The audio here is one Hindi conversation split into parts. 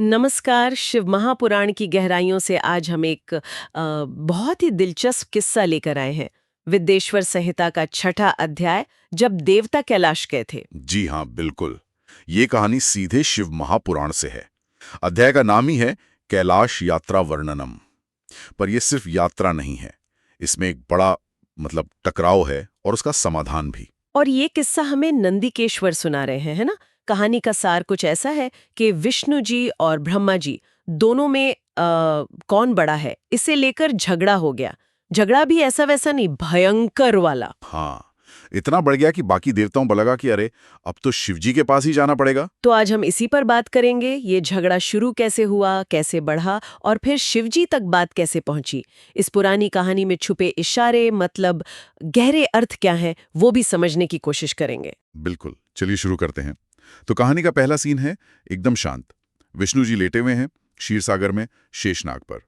नमस्कार। शिव महापुराण की गहराइयों से आज हम एक बहुत ही दिलचस्प किस्सा लेकर आए हैं। विद्येश्वर संहिता का छठा अध्याय, जब देवता कैलाश गए थे। जी हाँ, बिल्कुल। ये कहानी सीधे शिव महापुराण से है। अध्याय का नाम ही है कैलाश यात्रा वर्णनम। पर यह सिर्फ यात्रा नहीं है, इसमें एक बड़ा टकराव है और उसका समाधान भी। और ये किस्सा हमें नंदिकेश्वर सुना रहे हैं, है ना। कहानी का सार कुछ ऐसा है कि विष्णु जी और ब्रह्मा जी दोनों में कौन बड़ा है, इसे लेकर झगड़ा हो गया। झगड़ा भी ऐसा वैसा नहीं, भयंकर वाला। हाँ, इतना बढ़ गया कि बाकी देवताओं को लगा कि अरे, अब तो शिवजी के पास ही जाना पड़ेगा। तो आज हम इसी पर बात करेंगे। ये झगड़ा शुरू कैसे हुआ, कैसे बढ़ा और फिर शिवजी तक बात कैसे पहुंची। इस पुरानी कहानी में छुपे इशारे, मतलब गहरे अर्थ क्या हैं, वो भी समझने की कोशिश करेंगे। बिल्कुल, चलिए शुरू करते हैं। तो कहानी का पहला सीन है एकदम शांत। विष्णु जी लेटे हुए हैं क्षीर सागर में, शेषनाग पर।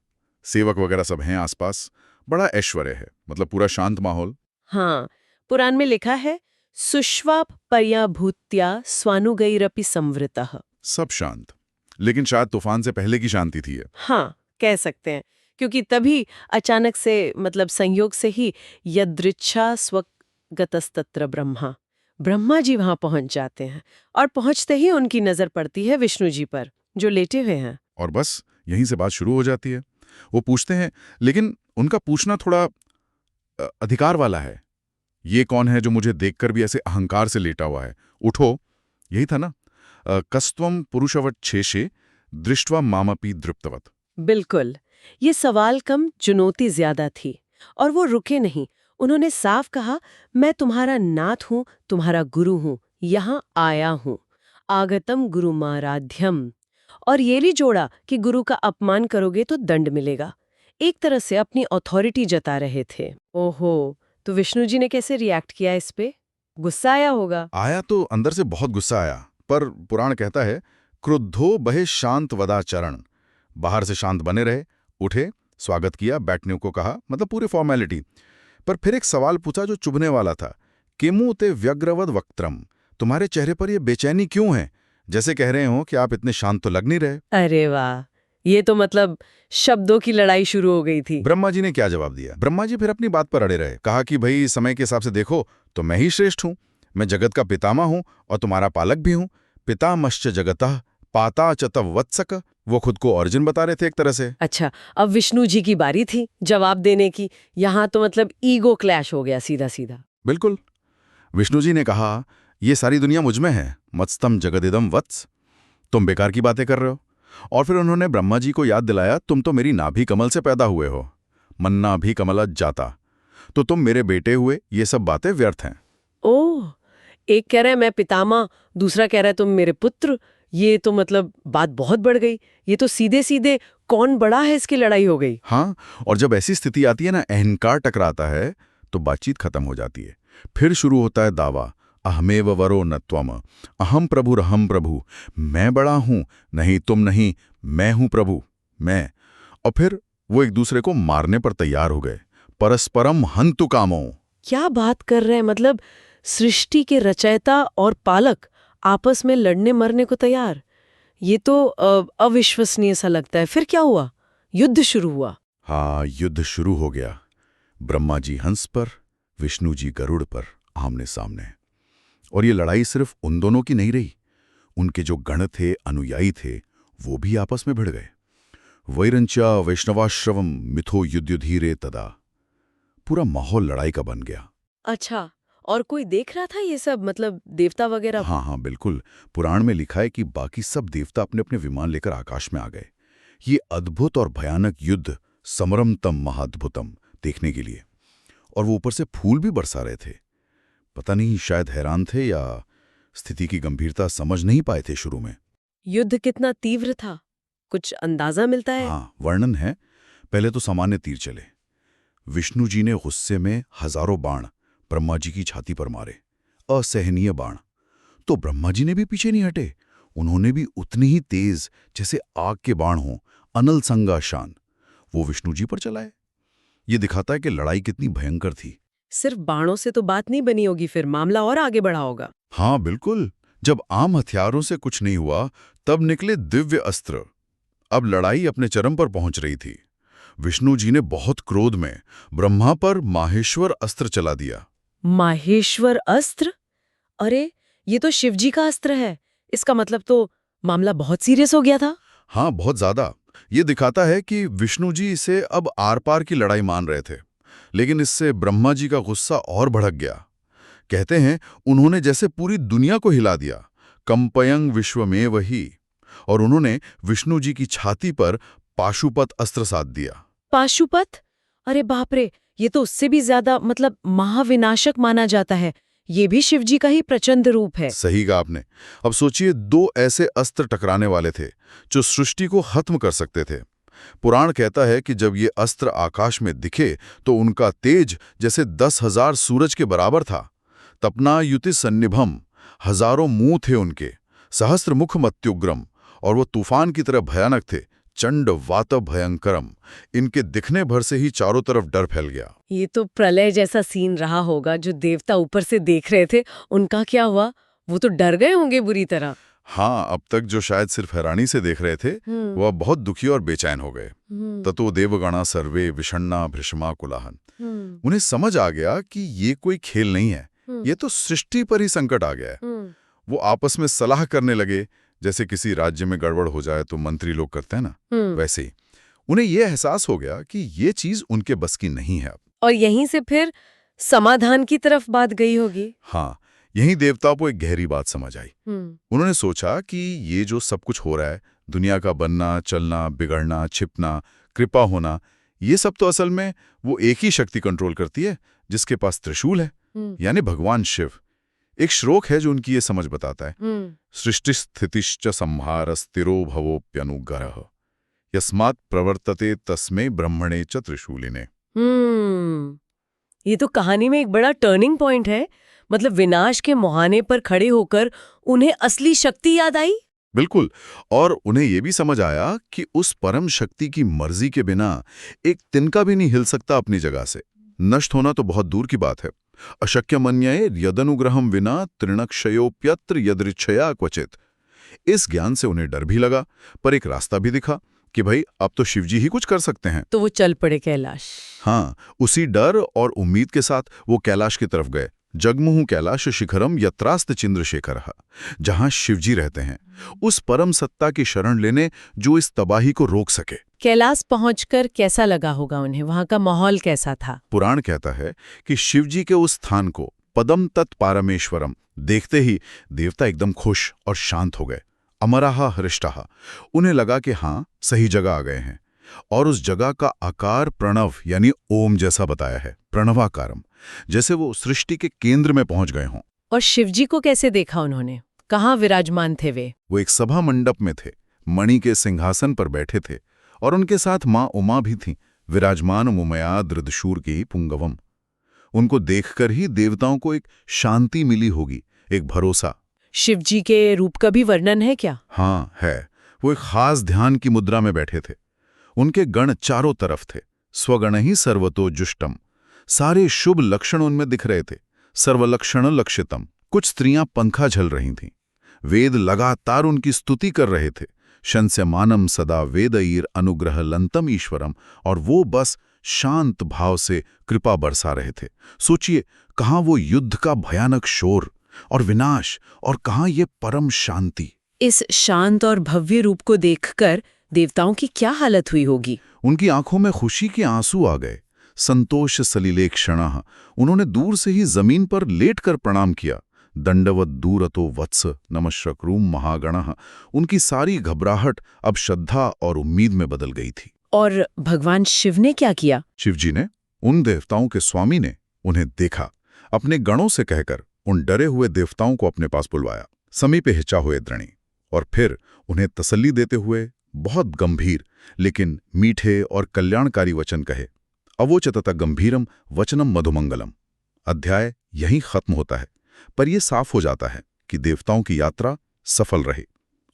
सेवक वगैरह सब हैं आसपास। बड़ा ऐश्वर्य है, पूरा शांत माहौल। हाँ, पुराण में लिखा है, सुष्वाप पर्याभूत्या स्वानुगैरपि संवृतः। सब शांत, लेकिन शायद तूफान से पहले की शांति थी ये। हाँ, कह सकते हैं, क्योंकि तभी अचानक से, मतलब संयोग से ही, यदृच्छा स्वगतस्तत्र ब्रह्मा, ब्रह्मा जी वहां पहुंच जाते हैं। और पहुंचते ही उनकी नजर पड़ती है विष्णु जी पर, जो लेटे हुए हैं। और बस यहीं से बात शुरू हो जाती है। वो पूछते हैं, लेकिन उनका पूछना थोड़ा अधिकार वाला है। ये कौन है जो मुझे देखकर भी ऐसे अहंकार से लेटा हुआ है? उठो, यही था ना? कस्त्वम पुरुषवत छेशे दृष्ट्वा मामपि दृप्तवत। बिल्कुल। ये सवाल कम, चुनौती ज्यादा थी। और वो रुके नहीं। उन्होंने साफ कहा, मैं तुम्हारा नाथ हूं, तुम्हारा गुरु हूं, यहां आया हूं। आगतम गुरुमाराध्यम। और ये भी जोड़ा कि गुरु का अपमान करोगे तो दंड मिलेगा। एक तरह से अपनी अथॉरिटी जता रहे थे। ओहो, तो विष्णु जी ने कैसे रिएक्ट किया इस पे? गुस्सा आया होगा। आया तो अंदर से बहुत गुस्सा आया, पर पुराण कहता है क्रुद्धो बहे शांत वदाचरण। बाहर से शांत बने रहे, उठे, स्वागत किया, बैठने को कहा, पूरी फॉर्मेलिटी। पर फिर एक सवाल पूछा जो चुभने वाला था। किमु ते व्यग्रवद वक्त्रम, तुम्हारे चेहरे पर यह बेचैनी क्यों है? जैसे कह रहे हो कि आप इतने शांत तो लग नहीं रहे। अरे वाह, ये तो शब्दों की लड़ाई शुरू हो गई थी। ब्रह्मा जी ने क्या जवाब दिया? ब्रह्मा जी फिर अपनी बात पर अड़े रहे। कहा कि भाई, समय के हिसाब से देखो तो मैं ही श्रेष्ठ हूं। मैं जगत का पितामह हूं और तुम्हारा पालक भी हूं। पितामश्च जगतः पाता च तव वत्सक। वो खुद को अर्जुन बता रहे थे एक तरह से। अच्छा, अब विष्णु जी की बारी थी जवाब देने की। यहाँ तो ईगो क्लैश हो गया सीधा सीधा। बिल्कुल। विष्णु जी ने कहा, ये सारी दुनिया मुझमें है, मत्स्तम जगदिदम वत्स। तुम बेकार की बातें कर रहे हो। और फिर उन्होंने ब्रह्मा जी को याद दिलाया, तुम तो मेरी नाभि कमल से पैदा हुए हो। मन्ना भी कमल जाता, तो तुम मेरे बेटे हुए, ये सब बातें व्यर्थ हैं। ओह, एक कह रहा है मैं पितामह, दूसरा कह रहा है तुम मेरे पुत्र। ये तो बात बहुत बढ़ गई। ये तो सीधे सीधे कौन बड़ा है इसकी लड़ाई हो गई। हाँ, और जब ऐसी स्थिति आती है ना, अहंकार टकराता है, तो बातचीत खत्म हो जाती है। फिर शुरू होता है दावा, अहमेव वरो न त्वम, अहम प्रभुरहम प्रभु। मैं बड़ा हूं, नहीं तुम नहीं, मैं हूं प्रभु, मैं। और फिर वो एक दूसरे को मारने पर तैयार हो गए। परस्परम हंतु कामो। क्या बात कर रहे हैं, सृष्टि के रचयिता और पालक आपस में लड़ने मरने को तैयार। ये तो अविश्वसनीय सा लगता है। फिर क्या हुआ? युद्ध शुरू हुआ। हाँ, युद्ध शुरू हो गया। ब्रह्मा जी हंस पर, विष्णु जी गरुड़ पर, आमने सामने। और ये लड़ाई सिर्फ उन दोनों की नहीं रही। उनके जो गण थे, अनुयायी थे, वो भी आपस में भिड़ गए। वैरंचा वैष्णवाश्रवम मिथो युद्धधीरे तदा। पूरा माहौल लड़ाई का बन गया। अच्छा, और कोई देख रहा था ये सब, देवता वगैरह? हाँ हाँ, बिल्कुल। पुराण में लिखा है कि बाकी सब देवता अपने अपने विमान लेकर आकाश में आ गए, ये अद्भुत और भयानक युद्ध, समरमतम महाद्भुतम, देखने के लिए। और वो ऊपर से फूल भी बरसा रहे थे। पता नहीं, शायद हैरान थे या स्थिति की गंभीरता समझ नहीं पाए थे शुरू में। युद्ध कितना तीव्र था, कुछ अंदाजा मिलता है? हाँ, वर्णन है। पहले तो सामान्य तीर चले। विष्णु जी ने गुस्से में हजारों बाण ब्रह्मा जी की छाती पर मारे, असहनीय बाण। तो ब्रह्मा जी ने भी पीछे नहीं हटे। उन्होंने भी उतनी ही तेज जैसे आग के बाण हों, अनल संगा शान, वो विष्णु जी पर चलाए। ये दिखाता है कि लड़ाई कितनी भयंकर थी। सिर्फ बाणों से तो बात नहीं बनी होगी, फिर मामला और आगे बढ़ा होगा। हाँ बिल्कुल। जब आम हथियारों से कुछ नहीं हुआ, तब निकले दिव्य अस्त्र। अब लड़ाई अपने चरम पर पहुंच रही थी। विष्णु जी ने बहुत क्रोध में ब्रह्मा पर माहेश्वर अस्त्र चला दिया। माहेश्वर अस्त्र? अरे, ये तो शिवजी का अस्त्र है। इसका मतलब तो मामला बहुत सीरियस हो गया था। हाँ, बहुत ज्यादा। ये दिखाता है कि विष्णु जी इसे अब आर पार की लड़ाई मान रहे थे, लेकिन इससे ब्रह्मा जी का गुस्सा और भड़क गया। कहते हैं उन्होंने जैसे पूरी दुनिया को हिला दिया, कंपयं विश्वमेव ही, और उन्होंने विष्णु जी की छाती पर पाशुपत अस्त्र साध दिया। पाशुपत? अरे बाप रे, ये तो उससे भी ज्यादा मतलब महाविनाशक माना जाता है। ये भी शिवजी का ही प्रचंड रूप है। सही कहा आपने। अब सोचिए, दो ऐसे अस्त्र टकराने वाले थे जो सृष्टि को खत्म कर सकते थे। पुराण कहता है कि जब ये अस्त्र आकाश में दिखे तो उनका तेज जैसे 10,000 सूरज के बराबर था। तपना युति सन्निभम, हजारों मुंह थे उनके, सहस्त्र मुख मत्युग्रम, और वो तूफान की तरह भयानक थे, चंड वात भयंकरम। इनके दिखने भर से ही चारों तरफ डर फैल गया। ये तो प्रलय जैसा सीन रहा होगा। जो देवता ऊपर से देख रहे थे, उनका क्या हुआ? वो तो डर गए होंगे बुरी तरह। हाँ, अब तक जो शायद सिर्फ हैरानी से देख रहे थे, वह बहुत दुखी और बेचैन हो गए। ततो देवगणा सर्वे विषण्णा भृशमा कुलाहन। उन्हें समझ आ गया कि ये कोई खेल नहीं है, ये तो सृष्टि पर ही संकट आ गया है। वो आपस में सलाह करने लगे, जैसे किसी राज्य में गड़बड़ हो जाए तो मंत्री लोग करते हैं ना, वैसे ही। उन्हें यह एहसास हो गया कि ये चीज उनके बस की नहीं है अब। और यहीं से फिर समाधान की तरफ बात गई होगी। हाँ, यही देवताओं को एक गहरी बात समझ आई। उन्होंने सोचा कि ये जो सब कुछ हो रहा है, दुनिया का बनना, चलना, बिगड़ना, छिपना, कृपा होना, ये सब तो असल में वो एक ही शक्ति कंट्रोल करती है, जिसके पास त्रिशूल है, यानी भगवान शिव। एक श्लोक है जो उनकी ये समझ बताता है, सृष्टि स्थितिश्च संहार स्थिरो भवोप्यनुग्रह यस्मात् प्रवर्तते तस्मै ब्रह्मणे च त्रिशूलिने। ये तो कहानी में एक बड़ा टर्निंग पॉइंट है। मतलब विनाश के मुहाने पर खड़े होकर उन्हें असली शक्ति याद आई। बिल्कुल, और उन्हें यह भी समझ आया कि उस परम शक्ति की मर्जी के बिना एक तिनका भी नहीं हिल सकता अपनी जगह से। नष्ट होना तो बहुत दूर की बात है। अशक्य मन्यये यदनुग्रहम विना तृणक्षयोप्यत्र यदृच्छया क्वचित। इस ज्ञान से उन्हें डर भी लगा, पर एक रास्ता भी दिखा कि भाई अब तो शिवजी ही कुछ कर सकते हैं। तो वो चल पड़े कैलाश। हाँ, उसी डर और उम्मीद के साथ वो कैलाश की तरफ गए। जगमुहु कैलाश शिखरम यत्रास्त चंद्रशेखर, जहां शिवजी रहते हैं, उस परम सत्ता की शरण लेने जो इस तबाही को रोक सके। कैलाश पहुंचकर कैसा लगा होगा उन्हें? वहां का माहौल कैसा था? पुराण कहता है कि शिवजी के उस स्थान को, पदम तत् पारमेश्वरम, देखते ही देवता एकदम खुश और शांत हो गए। अमराहा हृष्टाहा, उन्हें लगा कि हाँ, सही जगह आ गए हैं। और उस जगह का आकार प्रणव यानी ओम जैसा बताया है, प्रणवाकारम, जैसे वो सृष्टि के केंद्र में पहुंच गए हों। और शिवजी को कैसे देखा उन्होंने? कहाँ विराजमान थे वे? वो एक सभा मंडप में थे, मणि के सिंहासन पर बैठे थे, और उनके साथ माँ उमा भी थीं, विराजमान उमया दृदशूर की पुंगवम। उनको देखकर ही देवताओं को एक शांति मिली होगी, एक भरोसा। शिवजी के रूप का भी वर्णन है क्या? हाँ है। वो एक खास ध्यान की मुद्रा में बैठे थे। उनके गण चारों तरफ थे, स्वगण ही सर्वतो जुष्टम। सारे शुभ लक्षण उनमें दिख रहे थे, सर्वलक्षण लक्षितम। कुछ स्त्रियां पंखा झल रही थीं। वेद लगातार उनकी स्तुति कर रहे थे, शंस्यमानम सदा वेदईर अनुग्रह लंतम ईश्वरम, और वो बस शांत भाव से कृपा बरसा रहे थे। सोचिए, कहाँ वो युद्ध का भयानक शोर और विनाश, और कहाँ ये परम शांति। इस शांत और भव्य रूप को देखकर देवताओं की क्या हालत हुई होगी? उनकी आंखों में खुशी के आंसू आ गए। संतोष सलिले क्षणः, उन्होंने दूर से ही जमीन पर लेटकर प्रणाम किया। दंडवत दूरतो वत्स नमश्रक्रूम महागणः। उनकी सारी घबराहट अब श्रद्धा और उम्मीद में बदल गई थी। और भगवान शिव ने क्या किया? शिवजी ने, उन देवताओं के स्वामी ने, उन्हें देखा, अपने गणों से कहकर उन डरे हुए देवताओं को अपने पास बुलवाया, समीपे हिचा हुए द्रणी, और फिर उन्हें तसल्ली देते हुए बहुत गंभीर लेकिन मीठे और कल्याणकारी वचन कहे। अवोचतत गंभीरम वचनम मधुमंगलम। अध्याय यहीं खत्म होता है, पर यह साफ हो जाता है कि देवताओं की यात्रा सफल रही,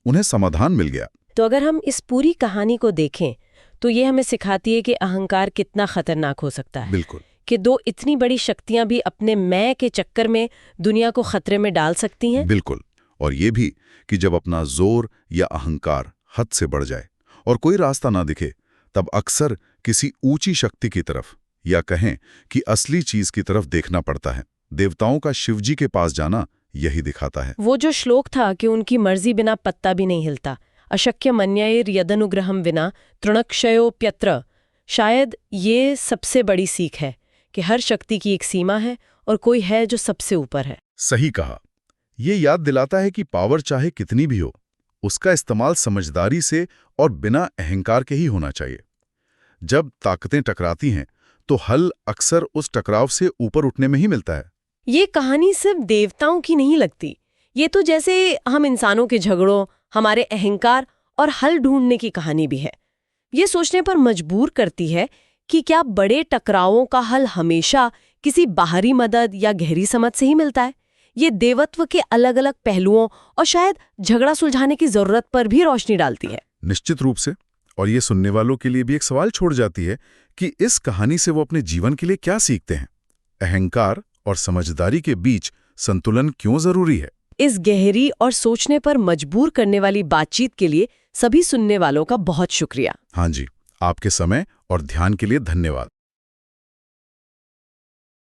उन्हें समाधान मिल गया। तो अगर हम इस पूरी कहानी को देखें तो ये हमें सिखाती है कि अहंकार कितना खतरनाक हो सकता है। बिल्कुल, कि दो इतनी बड़ी शक्तियां भी अपने मैं के चक्कर में दुनिया को खतरे में डाल सकती हैं। बिल्कुल, और ये भी कि जब अपना जोर या अहंकार हद से बढ़ जाए और कोई रास्ता ना दिखे, तब अक्सर किसी ऊंची शक्ति की तरफ, या कहें कि असली चीज की तरफ देखना पड़ता है। देवताओं का शिवजी के पास जाना यही दिखाता है। वो जो श्लोक था कि उनकी मर्जी बिना पत्ता भी नहीं हिलता, अशक्य मन्यैर यदनुग्रहम विना तृणक्षयोप्यत्र, शायद ये सबसे बड़ी सीख है कि हर शक्ति की एक सीमा है और कोई है जो सबसे ऊपर है। सही कहा। ये याद दिलाता है कि पावर चाहे कितनी भी हो, उसका इस्तेमाल समझदारी से और बिना अहंकार के ही होना चाहिए। जब ताकतें टकराती हैं तो हल अक्सर उस टकराव से ऊपर उठने में ही मिलता है। ये कहानी सिर्फ देवताओं की नहीं लगती, ये तो जैसे हम इंसानों के झगड़ों, हमारे अहंकार और हल ढूंढने की कहानी भी है। ये सोचने पर मजबूर करती है कि क्या बड़े टकरावों का हल हमेशा किसी बाहरी मदद या गहरी समझ से ही मिलता है। ये देवत्व के अलग अलग पहलुओं और शायद झगड़ा सुलझाने की जरूरत पर भी रोशनी डालती है। निश्चित रूप से। और ये सुनने वालों के लिए भी एक सवाल छोड़ जाती है कि इस कहानी से वो अपने जीवन के लिए क्या सीखते हैं। अहंकार और समझदारी के बीच संतुलन क्यों जरूरी है। इस गहरी और सोचने पर मजबूर करने वाली बातचीत के लिए सभी सुनने वालों का बहुत शुक्रिया। हाँ जी, आपके समय और ध्यान के लिए धन्यवाद।